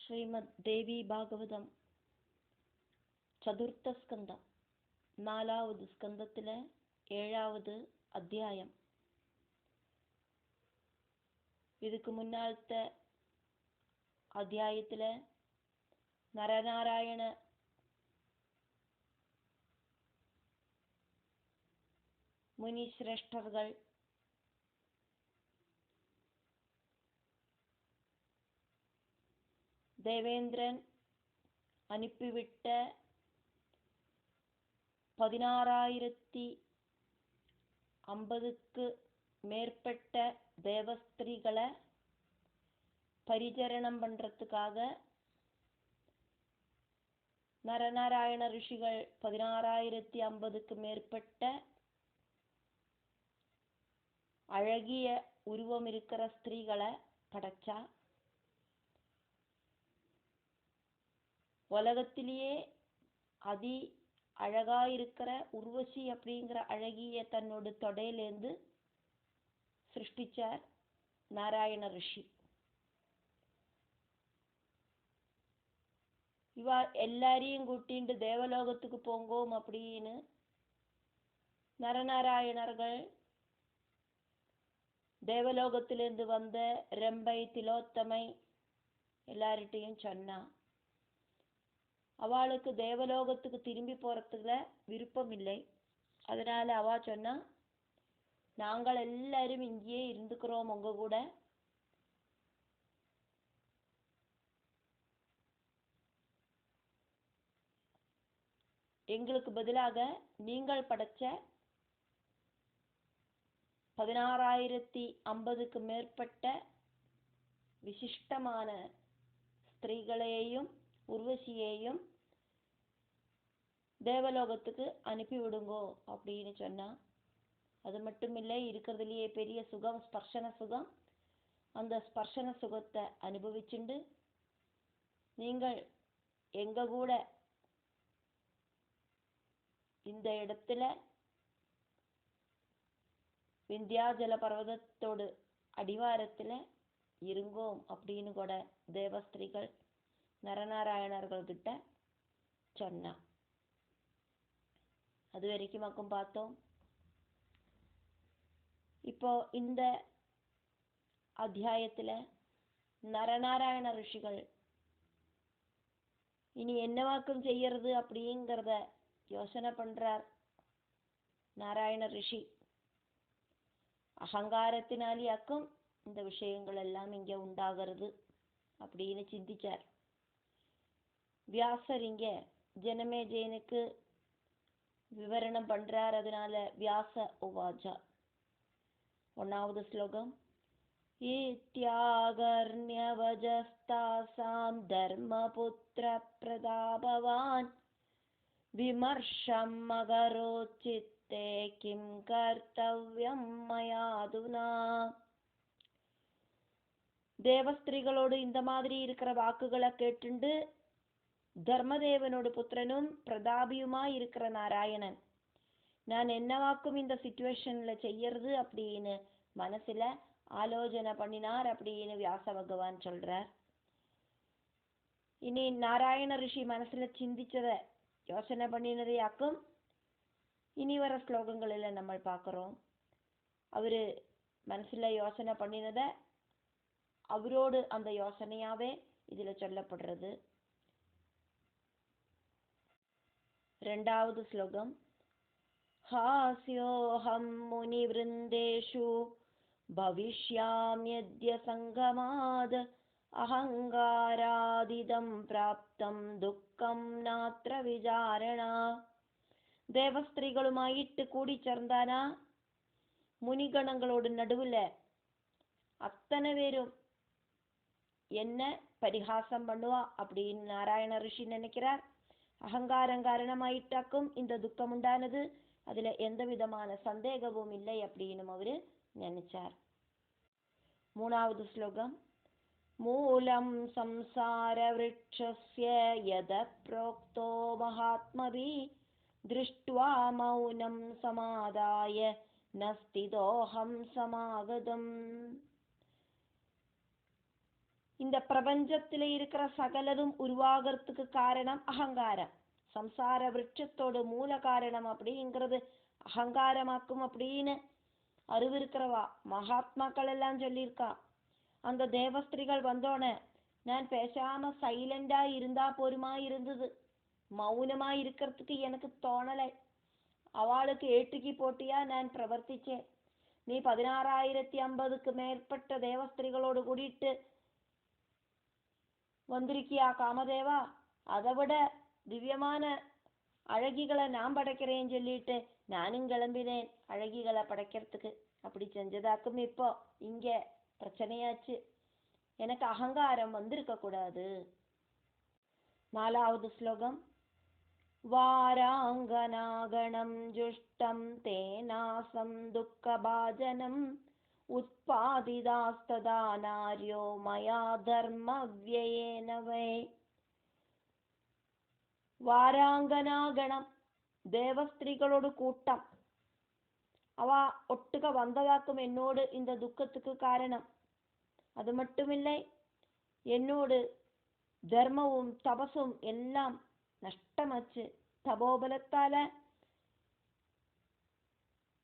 ശ്രീമദ് ദേവി ഭാഗവതം ചതുർത്ഥ സ്കന്ധം 4வது സ്കന്ധത്തിലെ 7வது അധ്യായം. இதுக்கு முன்னாலത്തെ അധ്യായത്തിലെ നരനാരായണ മുനിശ്രേഷ്ഠர்கள் தேவேந்திரன் அனுப்பிவிட்ட 16,050க்கு மேற்பட்ட தேவஸ்திரீகளை பரிசரணம் பண்றதுக்காக நரநாராயண ரிஷிகள் 16,050க்கு மேற்பட்ட அழகிய உருவம் இருக்கிற ஸ்திரீகளை படைச்சா. உலகத்திலேயே அதி அழகா இருக்கிற உர்வசி அப்படிங்கிற அழகிய தன்னோட தொடையிலேருந்து சிருஷ்டிச்சார் நாராயண ரிஷி. இவ எல்லாரையும் கூட்டிண்டு தேவலோகத்துக்கு போங்கோம் அப்படின்னு நரநாராயணர்கள் தேவலோகத்திலிருந்து வந்த ரெம்பை திலோத்தமை எல்லார்கிட்டையும் சொன்னா. அவளுக்கு தேவலோகத்துக்கு திரும்பி போறதுல விருப்பம் இல்லை. அதனால அவ சொன்னா, நாங்கள் எல்லாரும் இங்கேயே இருந்துக்கிறோம் உங்க கூட. எங்களுக்கு பதிலாக நீங்கள் படைச்ச 16,050க்கு மேற்பட்ட விசிஷ்டமான ஸ்திரீகளையும் உர்வசியையும் தேவலோகத்துக்கு அனுப்பிவிடுங்கோ அப்படின்னு சொன்னா. அது மட்டும் இல்லை, இருக்கிறதுலையே பெரிய சுகம் ஸ்பர்ஷன சுகம். அந்த ஸ்பர்ஷன சுகத்தை அனுபவிச்சுண்டு நீங்கள் எங்க கூட இந்த இடத்துல விந்தியாஜல பர்வதத்தோடு அடிவாரத்துல இருங்கோம் அப்படின்னு கூட தேவஸ்திரீகள் நரநாராயணர்கள் கிட்ட சொன்னா. அது வரைக்கும் மக்களும் பார்த்தோம். இப்போ இந்த அத்தியாயத்துல நரநாராயண ரிஷிகள் இனி என்னவாக்கம் செய்யறது அப்படிங்கிறத யோசனை பண்றார். நாராயண ரிஷி அகங்காரத்தினாலேயாக்கும் இந்த விஷயங்கள் எல்லாம் இங்க உண்டாகிறது அப்படின்னு சிந்திச்சார். வியாசர் இங்க ஜனமேஜயனுக்கு விவரணம் பண்றார். அதனால வியாச உவாச்சா 1வது ஸ்லோகம். இத்யாகர்ண்யவஜஸ்தாசாம் தர்மபுத்திர பிரதாபவான் விமர்ஷம் மகரோச்சித்தே கிம் கர்த்தவ்யம் மயாதுனா. தேவஸ்திரீகளோடு இந்த மாதிரி இருக்கிற வாக்குகளை கேட்டுண்டு தர்மதேவனோட புத்திரனும் பிரதாபியுமா இருக்கிற நாராயணன், நான் என்னவாக்கும் இந்த சிச்சுவேஷன்ல செய்யறது அப்படின்னு மனசுல ஆலோசனை பண்ணினார் அப்படின்னு வியாச பகவான் சொல்றார். இனி நாராயண ரிஷி மனசுல சிந்திச்சத யோசனை பண்ணினதையாக்கும் இனி வர ஸ்லோகங்களில நம்ம பார்க்கிறோம். அவரு மனசுல யோசனை பண்ணினத அவரோடு அந்த யோசனையாவே இதுல சொல்லப்படுறது. 2வது ஸ்லோகம். ஹாஸ்யோஹம் முனிவ்ருந்தேஷு பவிஷ்யாம்யத்ய சங்கமாத் அஹங்காராதிதம் பிராப்தம் துக்கம் நாத்ர விசாரணா. தேவஸ்திரீகளுமாயிட்டு கூடி சேர்ந்தானா முனிகணங்களோட நடுவுல அத்தனை பேரும் என்ன பரிகாசம் பண்ணுவா அப்படின்னு நாராயண ரிஷி நினைக்கிறார். அகங்காரம் காரணமாயிட்டாக்கும் இந்த துக்கம் உண்டானது, அதுல எந்த விதமான சந்தேகமும் இல்லை அப்படின்னு அவரு நினைச்சார். 3வது ஸ்லோகம். மூலம் சம்சார விருட்சஸ்ய யத ப்ரோக்தோ மகாத்மபி திருஷ்ட்வா மௌனம் சமாதாய நஸ்திதோஹம் சமாகதம். இந்த பிரபஞ்சத்துல இருக்கிற சகலதும் உருவாகிறதுக்கு காரணம் அகங்காரம். சம்சார விருட்சத்தோட மூல காரணம் அப்படிங்கிறது அகங்காரமாக்கும் அப்படின்னு அறிவிருக்கிறவா மகாத்மாக்கள் எல்லாம் சொல்லியிருக்கா. அந்த தேவஸ்திரிகள் வந்தோடனே நான் பேசாம சைலண்டா இருந்தா போருமா இருந்தது. மௌனமா இருக்கிறதுக்கு எனக்கு தோணலை. அவளுக்கு ஏட்டுக்கு போட்டியா நான் பிரவர்த்திச்சேன். நீ 16,050க்கு மேற்பட்ட தேவஸ்திரிகளோடு கூடிட்டு வந்திருக்கியா காமதேவா, அதை விட திவ்யமான அழகிகளை நான் படைக்கிறேன்னு சொல்லிட்டு நானும் கிளம்பினேன் அழகிகளை படைக்கிறதுக்கு. அப்படி செஞ்சதாக்கும் இப்போ இங்க பிரச்சனையாச்சு. எனக்கு அகங்காரம் வந்திருக்க கூடாது. 4வது ஸ்லோகம். வாராங்கநாகணம் ஜுஷ்டம் தேனாசம் துக்கபாஜனம் உத்பாதிதாஸ்ததா நார்யோ மயா தர்மவ்யயேன வை. வாராங்கனாகணம் தேவஸ்திரீகளோடு கூட்டம் அவ ஒட்டுக்க வந்ததாக்கும் என்னோடு இந்த துக்கத்துக்கு காரணம். அது மட்டுமில்லை, என்னோடு தர்மமும் தபசும் எல்லாம் நஷ்டமாச்சு. தபோபலத்தால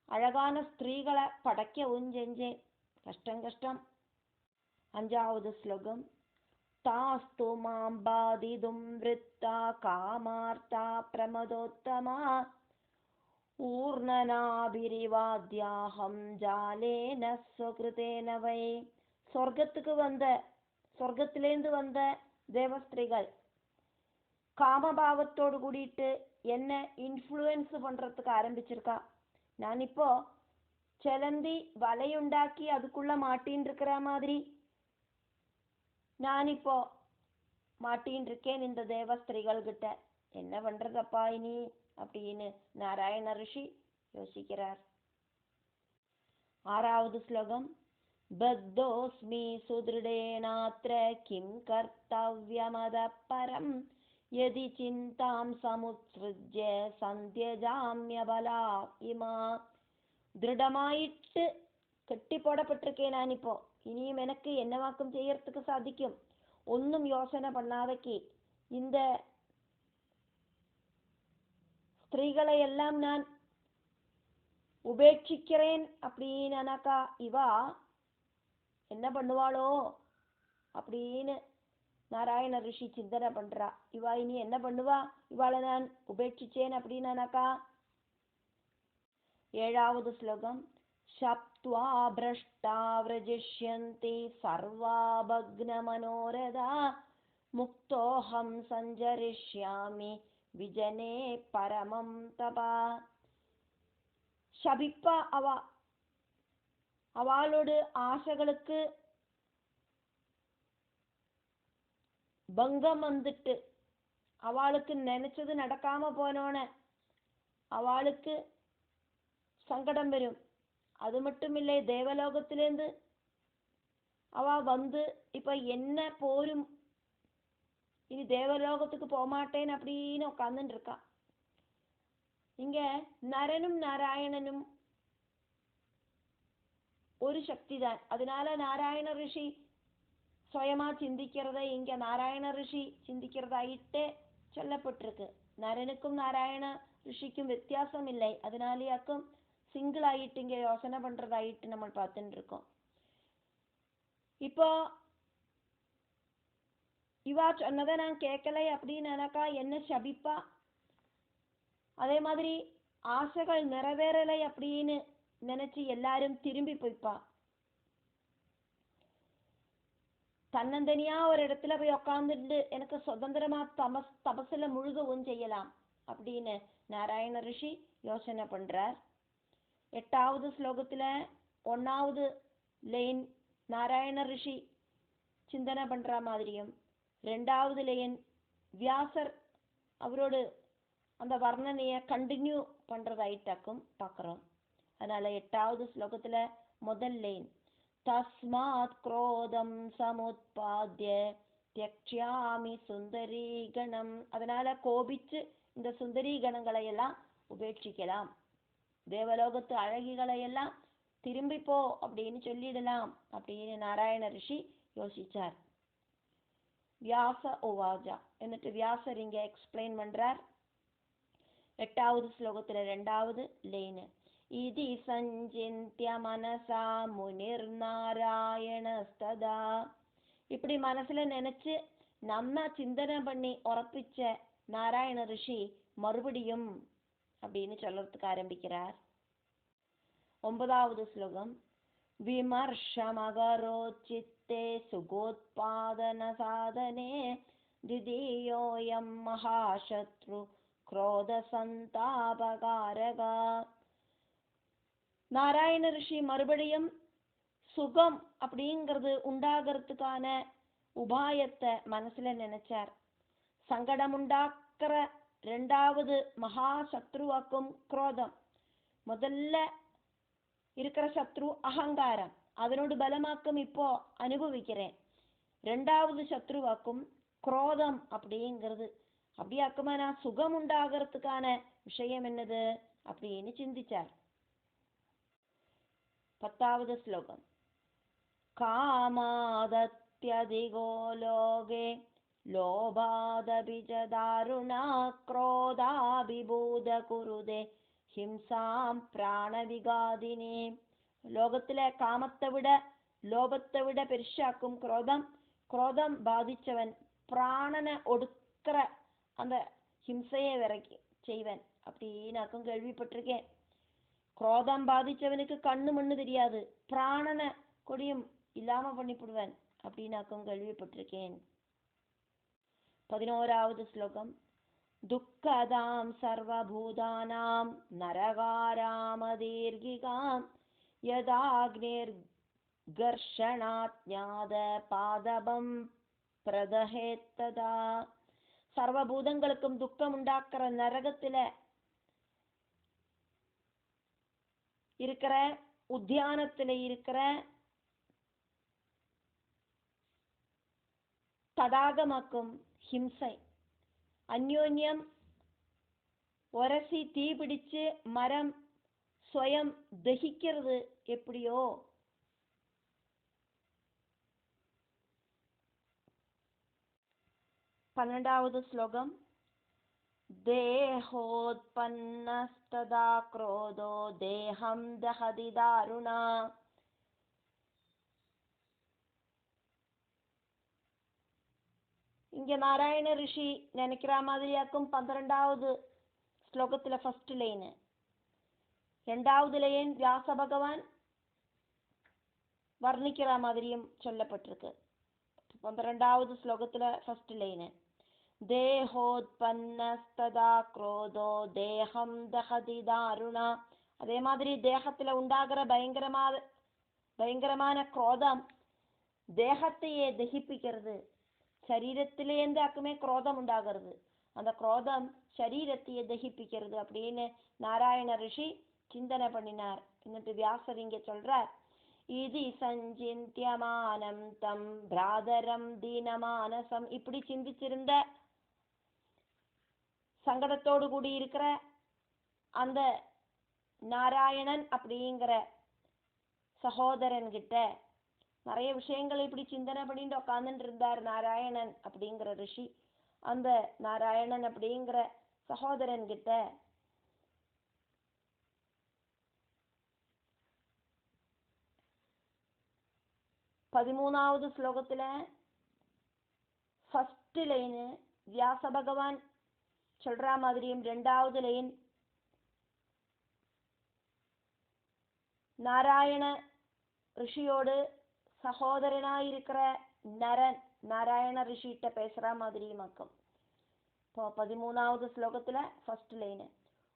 அழகான ஸ்திரீகளை படைக்கவும் செஞ்சேன். கஷ்டம். 5வது ஸ்லோகம். தாஸ்து மாம் பாதிதும் விருத்தா காமார்த்தா பிரமதோத்தமா ஊர்ணனாபிரிவாத்யாஹம் ஜாலேன ஸ்வகிருதேன வை. சொர்க்கத்திலேந்து வந்த தேவஸ்திரிகள் காமபாவத்தோடு கூடிட்டு என்ன இன்ஃப்ளூயன்ஸ் பண்றதுக்கு ஆரம்பிச்சிருக்கா. நான் இப்போ செலந்தி வலையுண்டாக்கி அதுக்குள்ள மாட்டின்னு இருக்கிற மாதிரி நான் இப்போ மாட்டின்னு இருக்கேன் இந்த தேவஸ்திரிகள் கிட்ட. என்ன பண்றதப்பா இனி அப்படின்னு நாராயண ரிஷி யோசிக்கிறார். 6வது ஸ்லோகம். பத்தோஸ்மி சுத்ருடேனாத்ர கிம் கர்த்தவ்யமத பரம் யதி சிந்தாம் சமுத்ஸ்ருஜ்ய சந்தியஜாம்யபலா இமா. திருடமாயிட்டு கட்டி போடப்பட்டிருக்கேன் நான் இப்போ. இனியும் எனக்கு என்னவாக்கம் செய்யறதுக்கு சாதிக்கும்? ஒன்னும் யோசனை பண்ணாதக்கி இந்த ஸ்திரீகளை எல்லாம் நான் உபேட்சிக்கிறேன் அப்படின்னாக்கா இவா என்ன பண்ணுவாளோ அப்படின்னு நாராயண ரிஷி சிந்தனை பண்றா. இவா இனி என்ன பண்ணுவா? இவாளை நான் உபேட்சிச்சேன் அப்படின்னாக்கா. 7வது ஸ்லோகம். சப்த்வா பிரஷ்டா விரஜிஷ்யந்தி சர்வா பக்ன மனோரதா முக்தோஹம் சஞ்சரிஷ்யாமி விஜனே பரமம் தபா. சபிப்பா அவளோட ஆசைகளுக்கு பங்கம் வந்துட்டு அவளுக்கு நினைச்சது நடக்காம போனோன அவளுக்கு சங்கடம் வரும். அது மட்டும் இல்லை, தேவலோகத்திலேருந்து அவ வந்து இப்ப என்ன போரும் இனி தேவலோகத்துக்கு போகமாட்டேன் அப்படின்னு உட்கார்ந்துட்டு இருக்கா. இங்க நரனும் நாராயணனும் ஒரு சக்தி தான். அதனால நாராயண ரிஷி சுயமா சிந்திக்கிறத இங்க நாராயண ரிஷி சிந்திக்கிறதாயிட்டே சொல்லப்பட்டிருக்கு. நரனுக்கும் நாராயண ரிஷிக்கும் வித்தியாசம் இல்லை. அதனாலேயாக்கும் சிங்கிள் ஆயிட்டு இங்க யோசனை பண்றதாயிட்டு நம்ம பார்த்துட்டு இருக்கோம். இப்போ இவா சொன்னதை நான் கேட்கலை அப்படின்னு நினைக்கா என்ன சபிப்பா. அதே மாதிரி ஆசைகள் நிறைவேறலை அப்படின்னு நினைச்சு எல்லாரும் திரும்பி போய்ப்பா. தன்னந்தனியா ஒரு இடத்துல போய் உக்காந்துட்டு எனக்கு சுதந்திரமா தபசுல முழுகவும் செய்யலாம் அப்படின்னு நாராயண ரிஷி யோசனை பண்றார். 8வது ஸ்லோகத்துல 1வது லைன் நாராயண ரிஷி சிந்தனை பண்ற மாதிரியும் 2வது லைன் வியாசர் அவரோடு அந்த வர்ணனைய கண்டினியூ பண்றதாயிட்டாக்கும் பார்க்கிறோம். அதனால 8வது ஸ்லோகத்துல முதல் லைன் தஸ்மாத் குரோதம் சமுத்பாத்ய த்யக்ஷ்யாமி சுந்தரி கணம். அதனால கோபிச்சு இந்த சுந்தரி கணங்களை எல்லாம் உபேட்சிக்கலாம். தேவலோகத்து அழகிகளை எல்லாம் திரும்பி போ அப்படின்னு சொல்லிடலாம் அப்படின்னு நாராயண ரிஷி யோசிச்சார். வியாச உவாஜா. എന്നിട്ട് வியாசர் இங்க எக்ஸ்பிளைன் பண்றார். 8வது ஸ்லோகத்துல 2வது லைன். இதி சஞ்சிந்த்ய மனசா முனிர் நாராயணஸ்ததா. இப்படி மனசுல நினைச்சு நம்ம சிந்தனை பண்ணி உறப்பிச்ச நாராயண ரிஷி மறுபடியும் அப்படின்னு சொல்றதுக்கு ஆரம்பிக்கிறார். 9வது ஸ்லோகம். விமர்ஷமகரோச்சித்தே சுகோத்பாதன சாதனே திதியோயம் மகாசத்ரு क्रोध சந்தாபகாரகா. நாராயண ரிஷி மறுபடியும் சுகம் அப்படிங்கிறது உண்டாகிறதுக்கான உபாயத்தை மனசுல நினைச்சார். சங்கடம் உண்டாக்குற 2வது மகா சத்ருவாக்கும் குரோதம். முதல்ல இருக்கிற சத்ரு அகங்காரம், அதனோட பலமாக்கம் இப்போ அனுபவிக்கிறேன். 2வது சத்ருவாக்கும் குரோதம் அப்படிங்கிறது. அப்படியாக்குமா நான் சுகம் உண்டாகிறதுக்கான விஷயம் என்னது அப்படின்னு சிந்திச்சார். 10வது ஸ்லோகம். காமாதத்யதிகோ லோகே லோபாதபிஜ தாருணா க்ரோதாபிபூத குருதே ஹிம்சாம் பிராணவிகாதினே. லோகத்தில காமத்தை விட லோபத்தை விட பெருசாக்கும் குரோதம். குரோதம் பாதிச்சவன் பிராணனை ஒடுக்கிற அந்த ஹிம்சையை விரக்கி செய்வன் அப்படின்னாக்கும் கேள்விப்பட்டிருக்கேன். குரோதம் பாதிச்சவனுக்கு கண்ணு மண்ணு தெரியாது, பிராணனை கொடியும் இல்லாம பண்ணிவிடுவன் அப்படின்னாக்கும் கேள்விப்பட்டிருக்கேன். 11வது ஸ்லோகம். துக்கதாம் சர்வபூதானாம் நரகாராமதீர்கிகாம் யதாக்னிர் கர்ஷணாத்ஞாத பாதபம் பிரதஹேத்ததா. சர்வபூதங்களுக்கும் துக்கம் உண்டாக்குற நரகத்துல இருக்கிற உத்தியானத்துல இருக்கிற தடாகமாக்கும் ஹிம்சை. அந்யோன்யம் உரசி தீ பிடிச்சு மரம் ஸ்வயம் தகிக்கிறது எப்படியோ பன்னெண்டாவது ஸ்லோகம். தேஹோத்பன்னஸ்ததா க்ரோதோ தேஹம் தஹதி தாருணா. இங்க நாராயண ரிஷி நினைக்கிற மாதிரியாக்கும் 12வது ஸ்லோகத்துல ஃபர்ஸ்ட் லைன். 2வது லைன் வியாச பகவான் வர்ணிக்கிற மாதிரியும் சொல்லப்பட்டிருக்கு. 12வது ஸ்லோகத்துல ஃபர்ஸ்ட் லைன். தேஹோத்பன்னஸ்ததா க்ரோதோ தேஹம் தஹதி தாருணா. அதே மாதிரி தேகத்துல உண்டாகிற பயங்கரமான குரோதம் தேகத்தையே தகிப்பிக்கிறது. சரீரத்திலேருந்து ஆக்குமே குரோதம் உண்டாகிறது. அந்த குரோதம் சரீரத்தையே தகிப்பிக்கிறது அப்படின்னு நாராயண ரிஷி சிந்தனை பண்ணினார். എന്നിട്ട് வியாசர் இங்க சொல்றார். இதி சஞ்சிந்தியமானம் தம் பிராதரம் தீனமானசம். இப்படி சிந்திச்சிருந்த சங்கடத்தோடு கூடி இருக்கிற அந்த நாராயணன் அப்படிங்கிற சகோதரன் கிட்ட நிறைய விஷயங்கள் இப்படி சிந்தனை பண்ணிட்டு உட்கார்ந்துட்டு இருந்தார் நாராயணன் அப்படிங்கிற ரிஷி. அந்த நாராயணன் அப்படிங்கிற சகோதரன் கிட்ட பதிமூணாவது ஸ்லோகத்துல ஃபர்ஸ்ட் லைன் வியாச பகவான் சொல்ற மாதிரியும் 2வது லைன் நாராயண ரிஷியோடு சகோதரனாயிருக்கிற நரன் நாராயண ரிஷிட்ட பேசுற மாதிரியுமாக்கும். இப்போ 13வது ஸ்லோகத்துல ஃபர்ஸ்ட் லைன்.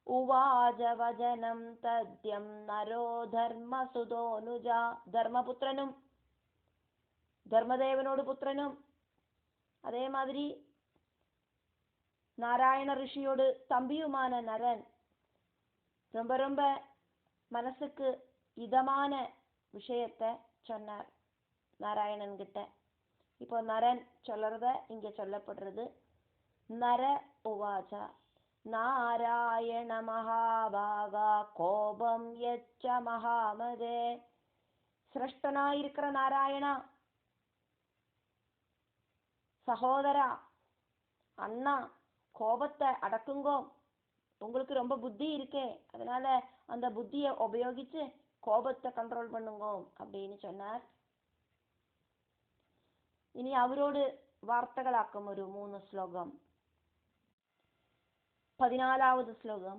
உவாஜ வஜனம் தத்யம் நரோ தர்மசுதோனுஜா. தர்மபுத்திரனும் தர்மதேவனோடு புத்திரனும் அதே மாதிரி நாராயண ரிஷியோடு தம்பியுமான நரன் ரொம்ப ரொம்ப மனசுக்கு இதமான விஷயத்த சொன்னார் நாராயணன் கிட்ட. இப்போ நரன் சொல்றத இங்க சொல்லப்படுறது. நர உவாச்சா நாராயண மகாபாகா கோபம் யச்ச மகாமதே. சிரஷ்டனாயிருக்கிற நாராயணா, சகோதரா, அண்ணா, கோபத்தை அடக்குங்கோ, உங்களுக்கு ரொம்ப புத்தி இருக்கே, அதனால அந்த புத்தியை உபயோகிச்சு கோபத்தை கண்ட்ரோல் பண்ணுங்கோ அப்படின்னு சொன்னார். ഇനി അവരോട് വാർത്തകളാക്കും ഒരു 3 ശ്ലോകം. 14ാவது ശ്ലോകം.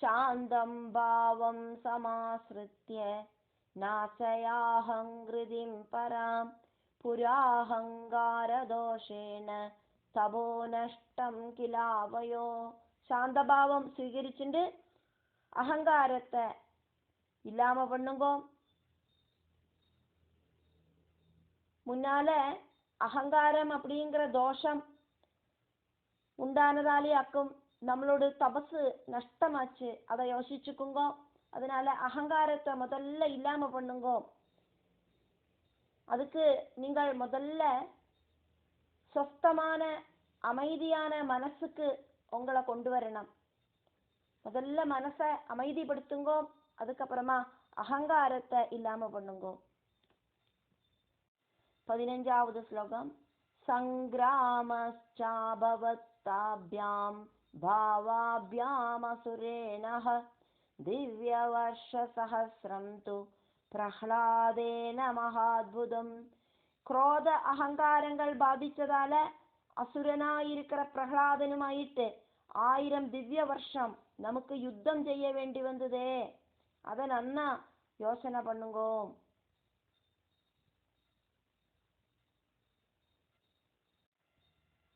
ശാന്തം ഭാവം സമാശ്രിത്യ നാശയാഹംകൃതിം പരാം പുരാഹങ്കാരദോഷേണ തപോ നഷ്ടം കിലാവയോ. சாந்தபாவம் സ്വീകരിച്ചിട്ട് அகங்காரத்தை இல்லாம பண்ணுங்கோ. முன்னால அகங்காரம் அப்படிங்கிற தோஷம் உண்டானதாலே அக்கும் நம்மளோட தபசு நஷ்டமாச்சு, அதை யோசிச்சுக்குங்கோ. அதனால அகங்காரத்தை முதல்ல இல்லாம பண்ணுங்கோ. அதுக்கு நீங்கள் முதல்ல சொஸ்தமான அமைதியான மனசுக்கு உங்களை கொண்டு வரணும். முதல்ல மனசை அமைதிப்படுத்துங்கோ, அதுக்கப்புறமா அகங்காரத்தை இல்லாம பண்ணுங்கோ. 15ாவது ஸ்லோகம். சங்கிராமச்சாபவத்தாப்யாம் பாவாப்யாம் அசுரேணஹ திவ்யவர்ஷசஹஸ்ரம் து பிரஹ்லாதேன மகாத்புதம். ക്രോധ അഹങ്കാരങ്ങൾ ബാധിച്ചതാല അസുരനായിരിക്കുന്ന പ്രഹ്ലാദനുമായിട്ട് 1000 ദിവ്യവർഷം നമുക്ക് യുദ്ധം ചെയ്യ വേണ്ടി വന്നതേ, അത നന്ന யோசனை பண்ணுங்கோ.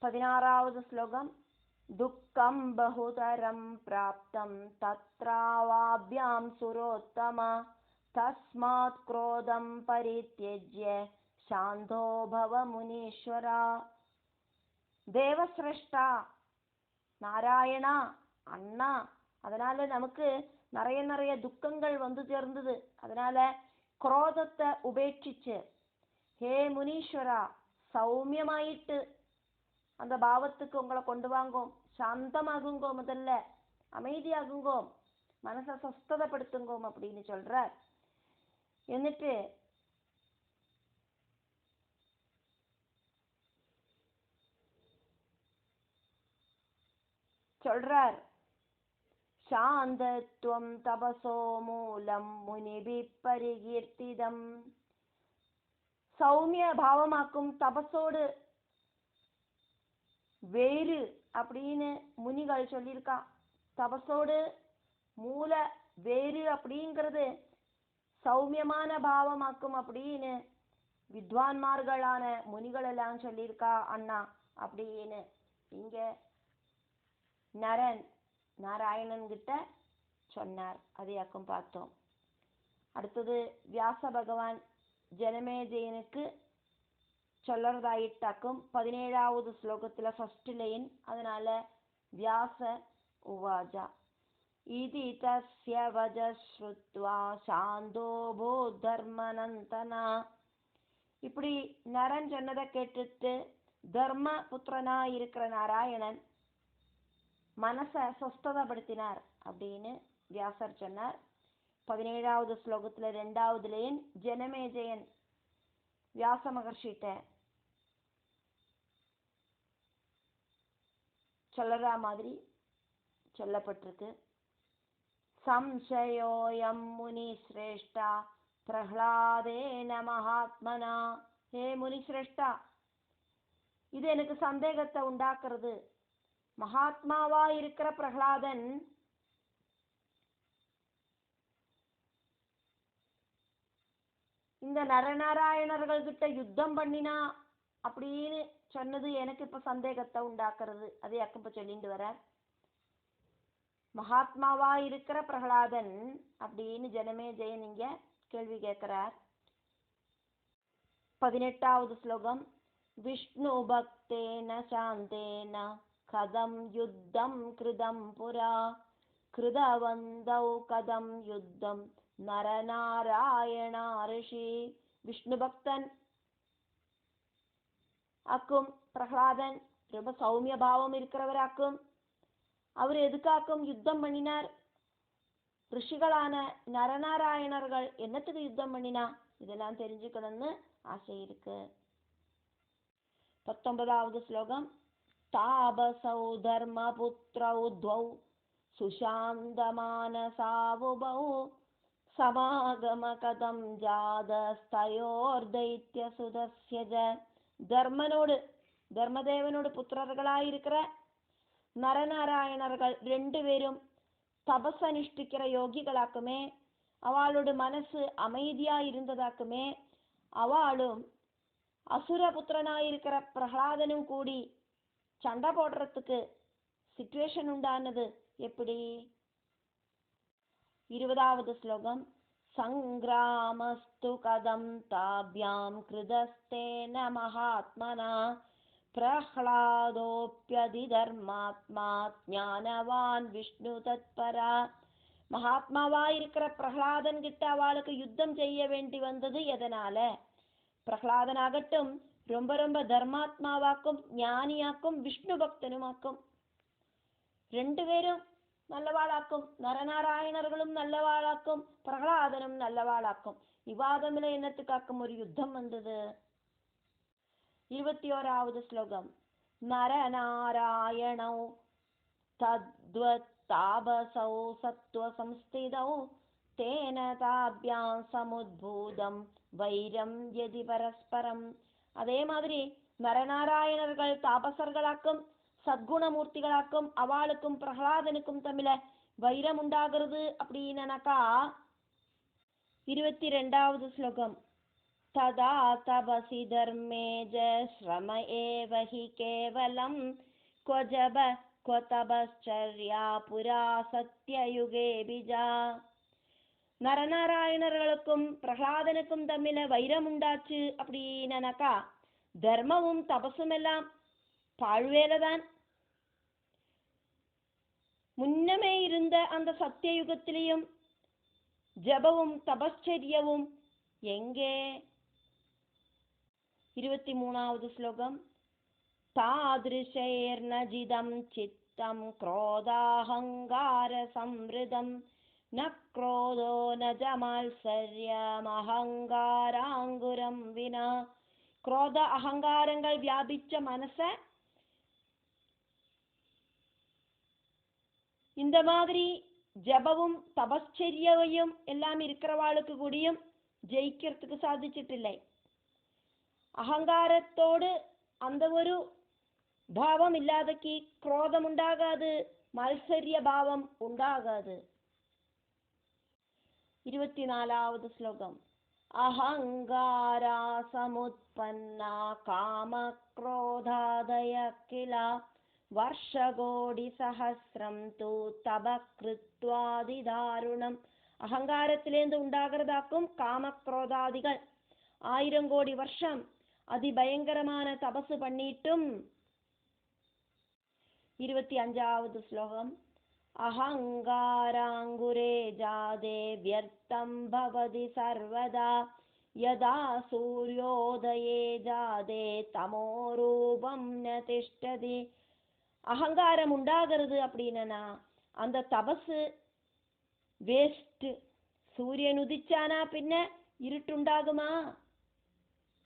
16ாவது ஸ்லோகம். துக்கம் பகுதரம் பிராப்தம் தத்ராவாப்யாம் சுரோத்தம தஸ்மாத் க்ரோதம் பரித்யஜ்ய சாந்தோ பவ முனீஸ்வரா. தேவசிரேஷ்டா, நாராயணா, அண்ணா, அதனால நமக்கு நிறைய துக்கங்கள் வந்து சேர்ந்தது. அதனால குரோதத்தை உபேட்சிச்சு ஹே முனீஸ்வரா சௌமியமாயிட்டு அந்த பாவத்துக்கு உங்களை கொண்டு வாங்கோ. சாந்தமாகுங்கோ, முதல்ல அமைதியாகுங்கோ, மனசை சொஸ்ததப்படுத்துங்கோ அப்படின்னு சொல்றார். എന്നിട്ട് சொல்றார், சாந்தத்வம் தபசோ மூலம் முனிபி பரிகீர்த்திதம். சௌமிய பாவமாக்கும் தபசோடு வேறு அப்படின்னு முனிகள் சொல்லியிருக்கா. தபசோடு மூல வேறு அப்படிங்கிறது சௌமியமான பாவமாக்கும் அப்படின்னு வித்வான்மார்களான முனிகள் எல்லாம் சொல்லியிருக்கா அண்ணா அப்படின்னு இங்க நரன் நாராயணன் கிட்ட சொன்னார். அதையாக்கும் பார்த்தோம். அடுத்தது வியாச பகவான் ஜனமேஜயனுக்கு சொல்லறதாயிட்டாக்கும் 17ாவது ஸ்லோகத்துல ஃபர்ஸ்ட் லைன். அதனால வியாச உவாஜா இதி தஸ்ய வஜஸ்ருத்வா சாந்தோ போ தர்மநந்தனா. இப்படி நரன் சொன்னதை கேட்டுட்டு தர்ம புத்திரனா இருக்கிற நாராயணன் மனசை சொஸ்ததப்படுத்தினார் அப்படின்னு வியாசர் சொன்னார். 17ாவது ஸ்லோகத்துல 2வது லைன் ஜனமேஜயன் வியாச மகர்ஷிட்ட சொல்லற மாதிரி சொல்லப்பட்டிருக்கு. சம்சயோயம் முனி சிரேஷ்டா பிரஹ்லாதேன மகாத்மனா. ஹே முனி சிரேஷ்டா, இது எனக்கு சந்தேகத்தை உண்டாக்குறது. மகாத்மாவா இருக்கிற பிரஹ்லாதன் இந்த நரநாராயணர்கள் கிட்ட யுத்தம் பண்ணினா அப்படின்னு சொன்னது எனக்கு இப்ப சந்தேகத்தை உண்டாக்குறது. அதை அக்கப்ப சொல்லிட்டு வர மகாத்மாவா இருக்கிற பிரஹ்லாதன் அப்படின்னு ஜனமேஜயன் இங்க கேள்வி கேட்கிறார். 18ாவது ஸ்லோகம். விஷ்ணு பக்தேன சாந்தேன கதம் யுத்தம் கிருதம் புரா கிருதவந்தௌ கதம் யுத்தம் நரநாராயணா ரிஷி. விஷ்ணு பக்தன் ஆக்கும் பிரஹ்லாதன் ரொம்ப சௌமிய பாவம் இருக்கிறவராக்கும். அவர் எதுக்காக்கும் யுத்தம் பண்ணினார்? ரிஷிகளான நரநாராயணர்கள் என்னத்துக்கு யுத்தம் பண்ணினா இதெல்லாம் தெரிஞ்சுக்கணும்னு ஆசை இருக்கு. 19வது ஸ்லோகம். தாபசௌ தர்மபுத்ரௌ த்வௌ சுஷாந்தமானசாவுபௌ சமாகம கதம் ஜாதஸ்தயோர்தைத்ய சுதஸ்யஜ. தர்மதேவனோடு புத்திரர்களாயிருக்கிற நரநாராயணர்கள் 2 பேரும் தபஸ் அனுஷ்டிக்கிற யோகிகளாக்குமே. அவளோட மனசு அமைதியா இருந்ததாக்குமே. அவளும் அசுரபுத்திரனாயிருக்கிற பிரகலாதனும் கூடி சண்டை போடுறதுக்கு சிச்சுவேஷன் உண்டானது எப்படி? 20வது ஸ்லோகம். சங்கிராமஸ்து கதம் தாப்யாம் கிருதஸ்தேன மகாத்மனா பிரஹ்லாதோப்யதி தர்மாத்மா ஞானவான் விஷ்ணு தத்பரா. மகாத்மாவா இருக்கிற பிரகலாதன் கிட்ட அவளுக்கு யுத்தம் செய்ய வேண்டி வந்தது எதனால? பிரகலாதனாகட்டும் ரொம்ப ரொம்ப தர்மாத்மாவாக்கும் ஞானியாக்கும் விஷ்ணு பக்தனுமாக்கும். 2 பேரும் நல்லவாளாக்கும். நரநாராயணர்களும் நல்லவாளாக்கும், பிரகலாதனும் நல்லவாளாக்கும். விவாதமில்ல என்னத்துக்காக்கும் ஒரு யுத்தம் வந்தது? 21வது ஸ்லோகம். நரநாராயணௌ தத்வத் தாபசௌ சத்வ சம்ஸ்திதௌ தேன தாப்யாம் சமுத்பூதம் வைரம் யதி பரஸ்பரம். அதே மாதிரி நரநாராயணர்கள் தாபசர்களாக்கும் சத்குணமூர்த்திகளாக்கும் அவளுக்கும் பிரகலாதனுக்கும் தமிழ வைரம் உண்டாகிறது அப்படின்னாக்கா 22வது ஸ்லோகம். ததா தபசி தர்மேஜ ஸ்ரம ஏவ ஹி கேவலம் க்வஜப க்வதபஸ்சர்யா புரா சத்யயுகே பிஜா. நரநாராயணர்களுக்கும் பிரகலாதனுக்கும் தமிழ வைரம் உண்டாச்சு அப்படின்னாக்கா தர்மமும் தபசும் எல்லாம் பாழ்வேலதான். முன்னமே இருந்த அந்த சத்தியயுகத்திலையும் ஜபவும் தபஸ்சரியவும் எங்கே? 23வது ஸ்லோகம். தாதிருஷைர்நஜிதம் சித்தம் க்ரோதாஹங்கார சம்ருதம் ந க்ரோதோ ந ஜமால்சர்யம் அஹங்காராங்குரம் வினா. குரோத அகங்காரங்கள் வியாபிச்ச மனச இந்த மாதிரி ஜபவும் தபஸ்சரியையும் எல்லாம் இருக்கிறவாளுக்கு கூடியும் ஜெயிக்கிறதுக்கு சாதிச்சிட்டில்லை. அகங்காரத்தோடு அந்த ஒரு பாவம் இல்லாதக்கு குரோதம் உண்டாகாது, மல்சரிய பாவம் உண்டாகாது. 24வது ஸ்லோகம். அஹங்காரா சமுத்பன்னா காம க்ரோதாதய கிலா வர்ஷகோடி சஹஸ்ரம் தூ தப கிருத்வாதி தாருணம். அகங்காரத்திலேந்து உண்டாகிறதாக்கும் காமக்ரோதாதிகள் 1000 கோடி வருஷம் அதிபயங்கரமான தபசு பண்ணிட்டும். 25வது ஸ்லோகம். அஹங்காராங்குரே ஜாதே வியர்த்தம் பவதி சர்வதா யதா சூர்யோதயே ஜாதே தமோரூபம் ந திஷ்டதி. அகங்காரம் உண்டாகிறது அப்படின்னா அந்த தபசு வேஸ்ட். சூரியன் உதிச்சானா பின்ன இருட்டுண்டாகுமா?